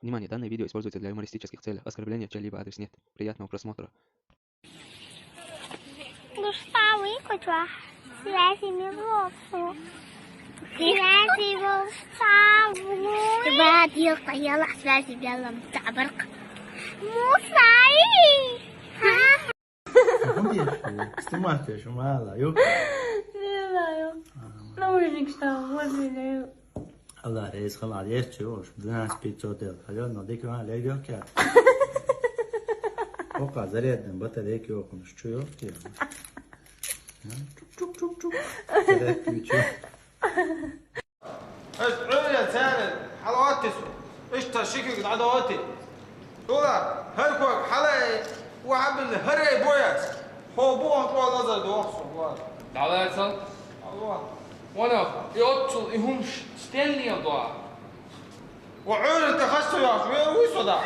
Внимание, данное видео используется для юмористических целей. Оскорбление в чей-либо адрес нет. Приятного просмотра. Gustavo, tivesse me louco. tivesse Gustavo. بعد يقطع يلا حساسي يلا بتاع برق. مو صحيح. Stimate شو مالها يو Não hoje Gustavo, hoje الله رئيس خل عليه تشوش بدنا سبيت صوتيل خلينا نضيك ما عليه يو كيا وقع زريت نبطل هيك يو كم شو يو كيا شوك شوك شوك زريت يو ادعوا يا سالم حلوات تسوى ايش تشكيك عدواتي دولا هلكوك حلاي وحب الهري بويات هو بوهم طول نظر دوخصو والله Dala etsam. الله Ona yottul ihum ständiga då. وعور انت خشوا يا شوي ويسودا